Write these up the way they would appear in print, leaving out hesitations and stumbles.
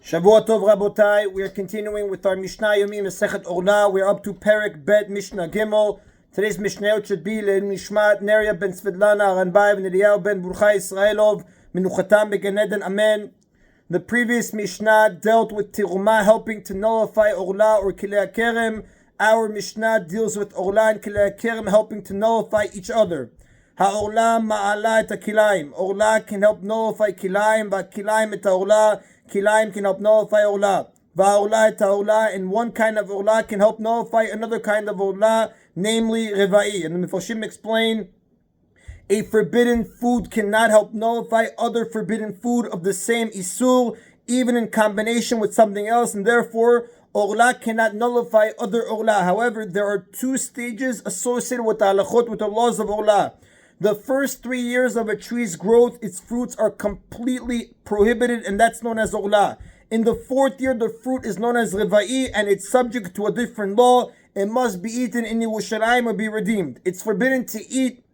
Shavua Tov Rabotai, we are continuing with our Mishna Yomi Masechet Orlah. We are up to Perek Bet Mishna Gimel. Today's Mishnayot should be Nishmat Neria ben Svedlana Aranbayev and Eliyahu ben Burchai Israelov Menuchatam Began Eden Amen. The previous Mishnah dealt with Tiruma helping to nullify Orlah or Kilei Kerem. Our Mishnah deals with Orlah and Kilei Kerem helping to nullify each other. Ha-Orlah ma'ala et ha-kilayim. Orlah can help nullify kilayim, va-kilayim et ha-Orlah. Kilayim can help nullify Orlah. Va-Orlah et ha-Orlah, and one kind of Orlah can help nullify another kind of Orlah, namely Reva'i. And the Mefarshim explain, a forbidden food cannot help nullify other forbidden food of the same Isur, even in combination with something else, and therefore Orlah cannot nullify other Orlah. However, there are two stages associated with the halachot, with the laws of Orlah. The first 3 years of a tree's growth, its fruits are completely prohibited, and that's known as Orlah. In the 4th year, the fruit is known as Reva'i, and it's subject to a different law. It must be eaten in Yerushalayim or be redeemed. It's forbidden to eat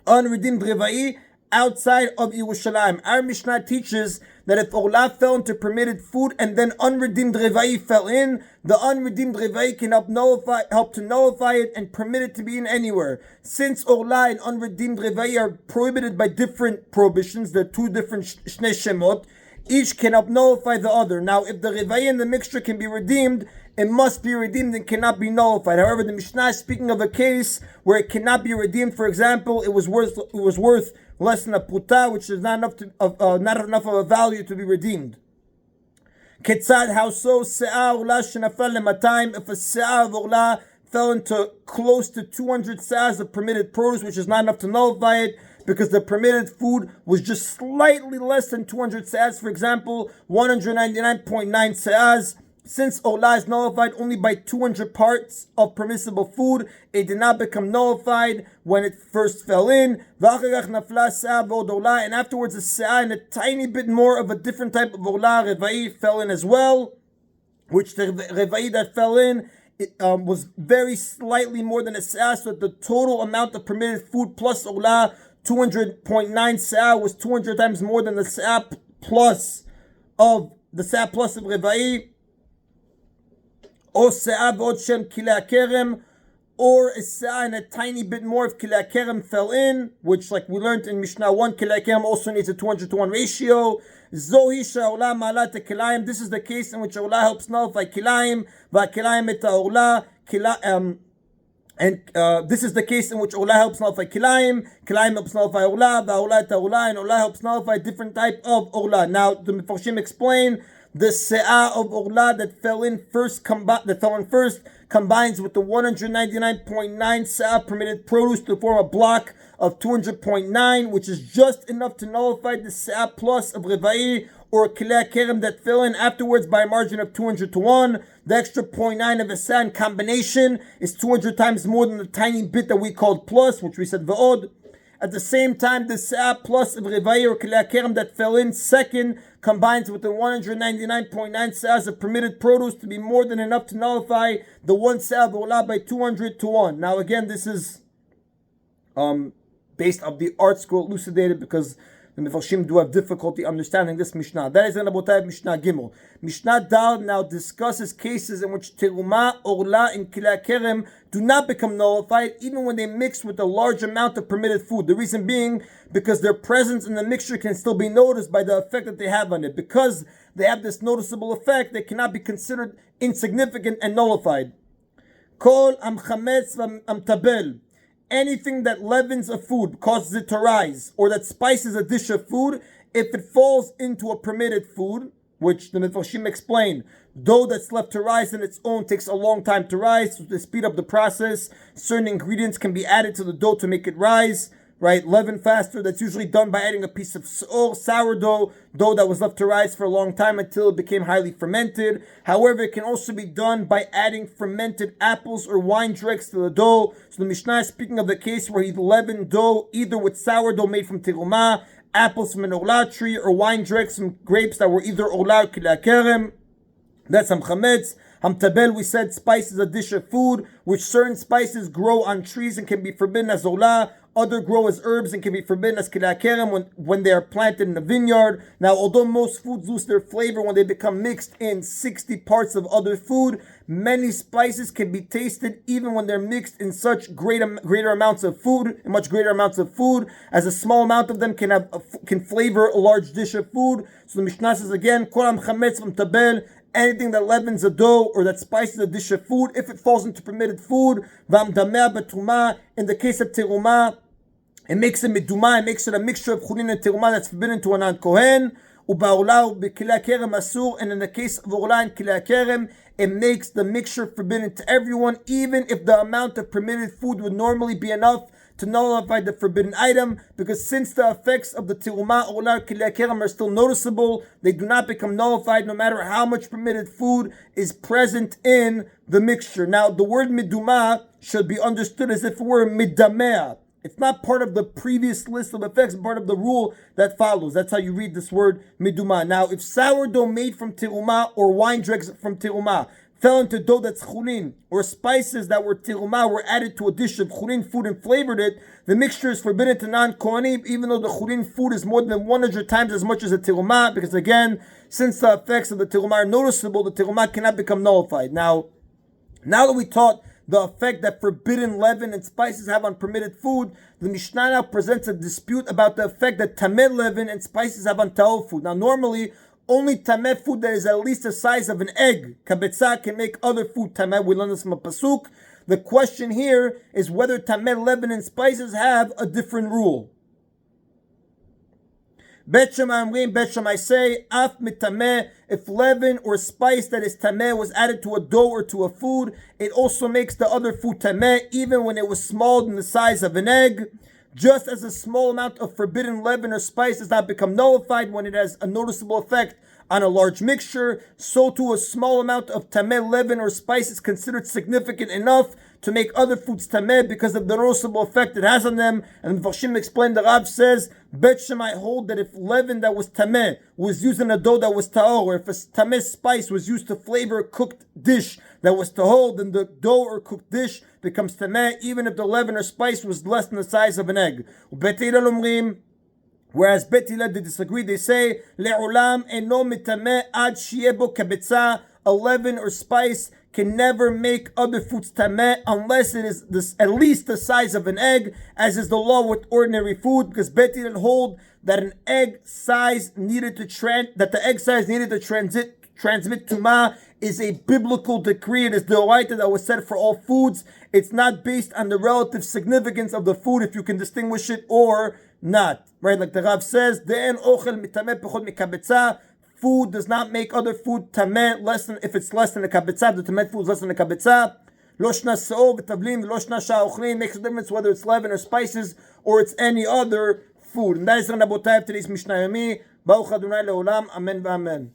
unredeemed Reva'i outside of Yerushalayim. Our Mishnah teaches that if Orlah fell into permitted food and then unredeemed Reva'i fell in, the unredeemed Reva'i can help to nullify it and permit it to be in anywhere. Since Orlah and unredeemed Reva'i are prohibited by different prohibitions, they're two different Shnei Shemot, each can help nullify the other. Now, if the Reva'i in the mixture can be redeemed, it must be redeemed and cannot be nullified. However, the Mishnah is speaking of a case where it cannot be redeemed. For example, it was worth less than a puta, which is not enough of a value to be redeemed. Ketzad, how so? Se'ah Orlah shenafal lematayim. If a se'ah of Orlah fell into close to 200 se'ahs of permitted produce, which is not enough to nullify it, because the permitted food was just slightly less than 200 se'ahs. For example, 199.9 se'ahs. Since Orlah is nullified only by 200 parts of permissible food, it did not become nullified when it first fell in. And afterwards, a se'ah and a tiny bit more of a different type of Orlah, Reva'i, fell in as well, which the Reva'i that fell in was very slightly more than a se'ah, so that the total amount of permitted food plus Orlah, 200.9 se'ah, was 200 times more than the se'ah plus of Reva'i. Or se'ah v'od shem kilei kerem, or a se'ah and a tiny bit more if kilei kerem fell in, which, like we learned in Mishnah 1, kilei kerem also needs a 200-to-1 ratio. Zohi she'Orlah ma'alat kilayim. This is the case in which Orlah helps nullify kilayim, va'kilayim et ha'Orlah, this is the case in which Orlah helps nullify kilayim helps nullify Orlah, va'Orlah et ha'Orlah, and Orlah helps nullify a different type of Orlah. Now, the Mefarshim explain, the se'ah of Orlah that fell in first combines with the 199.9 se'ah permitted produce to form a block of 200.9, which is just enough to nullify the se'ah plus of Reva'i or Kilei Kerem that fell in afterwards by a margin of 200-to-1. The extra 0.9 of a se'ah in combination is 200 times more than the tiny bit that we called plus, which we said v'od. At the same time, the se'ah plus of Reva'i or Kilei Kerem that fell in second combines with the 199.9 se'ahs of permitted produce to be more than enough to nullify the one se'ah of Orlah by 200-to-1. Now again, this is based on the art scroll elucidated because the Mefarshim do have difficulty understanding this Mishnah. That is in Rabotai Mishnah Gimel. Mishnah Dal now discusses cases in which Teruma, Orlah, and Kilei Kerem do not become nullified even when they mix with a large amount of permitted food. The reason being because their presence in the mixture can still be noticed by the effect that they have on it. Because they have this noticeable effect, they cannot be considered insignificant and nullified. Kol am chametz am tabel. Anything that leavens a food, causes it to rise, or that spices a dish of food, if it falls into a permitted food, which the Mefarshim explain, dough that's left to rise on its own takes a long time to rise, so to speed up the process, certain ingredients can be added to the dough to make it rise, right? Leaven faster, that's usually done by adding a piece of sourdough, dough that was left to rise for a long time until it became highly fermented. However, it can also be done by adding fermented apples or wine dregs to the dough. So the Mishnah is speaking of the case where he leavened dough either with sourdough made from teruma, apples from an Orlah tree, or wine dregs from grapes that were either Orlah or Kilei Kerem. That's Hamchametz. Hamtabel, we said, spices a dish of food, which certain spices grow on trees and can be forbidden as Orlah. Other grow as herbs and can be forbidden as kilei kerem when they are planted in a vineyard. Now, although most foods lose their flavor when they become mixed in 60 parts of other food, many spices can be tasted even when they're mixed in such greater amounts of food, as a small amount of them can flavor a large dish of food. So the Mishnah says again, Kolam chametz v'mtabel, anything that leavens a dough or that spices a dish of food, if it falls into permitted food, v'amdameh b'tumah, in the case of terumah, it makes it miduma, it makes it a mixture of chulin and terumah that's forbidden to a non-kohen. U'ba'orlah u'b'kilei kerem asur, and in the case of orlah and kilei kerem, it makes the mixture forbidden to everyone, even if the amount of permitted food would normally be enough to nullify the forbidden item, because since the effects of the terumah, orlah, kilei kerem are still noticeable, they do not become nullified no matter how much permitted food is present in the mixture. Now, the word miduma should be understood as if it were midamea. It's not part of the previous list of effects, but part of the rule that follows. That's how you read this word miduma. Now, if sourdough made from terumah or wine dregs from terumah fell into dough that's chulin, or spices that were terumah were added to a dish of chulin food and flavored it, the mixture is forbidden to non-kohanim, even though the chulin food is more than 100 times as much as the terumah, because again, since the effects of the terumah are noticeable, the terumah cannot become nullified. Now that we taught the effect that forbidden leaven and spices have on permitted food, the Mishnah now presents a dispute about the effect that tameh leaven and spices have on tahor food. Now, normally, only tameh food that is at least the size of an egg, kabetzah, can make other food tameh. We learn this from a pasuk. The question here is whether tameh leaven and spices have a different rule. Bet Shammai say, af mitameh, if leaven or spice that is tameh was added to a dough or to a food, it also makes the other food tameh, even when it was small in the size of an egg. Just as a small amount of forbidden leaven or spice does not become nullified when it has a noticeable effect on a large mixture, so too a small amount of tameh leaven or spice is considered significant enough to make other foods tameh because of the noticeable effect it has on them. And Vashim explained, the Rav says, Bet Shammai hold that if leaven that was tameh was used in a dough that was tahor, or if a tameh spice was used to flavor a cooked dish that was tahor, then the dough or cooked dish becomes tameh, even if the leaven or spice was less than the size of an egg. Whereas Bet Hillel, they disagree. They say, Le'olam eno mitameh ad shiebo kabetzah, a leaven or spice can never make other foods tameh unless it is at least the size of an egg, as is the law with ordinary food, because Bet Hillel hold that the egg size needed to transmit tumah is a biblical decree. It is the oraita that was set for all foods. It's not based on the relative significance of the food, if you can distinguish it or not. Right, like the Rav says, De'en ochel mitameh pechot mikabetzah. Food does not make other food tameh if it's less than a kabetzah. The tameh food is less than a kabetzah. Lo shna sa'or v'tavlin v'lo shna sha'ochlin. Makes a difference whether it's leaven or spices or it's any other food. And that is the Rabotai of today's Mishna Yomi. Baruch Adonai le'olam. Amen v'amen.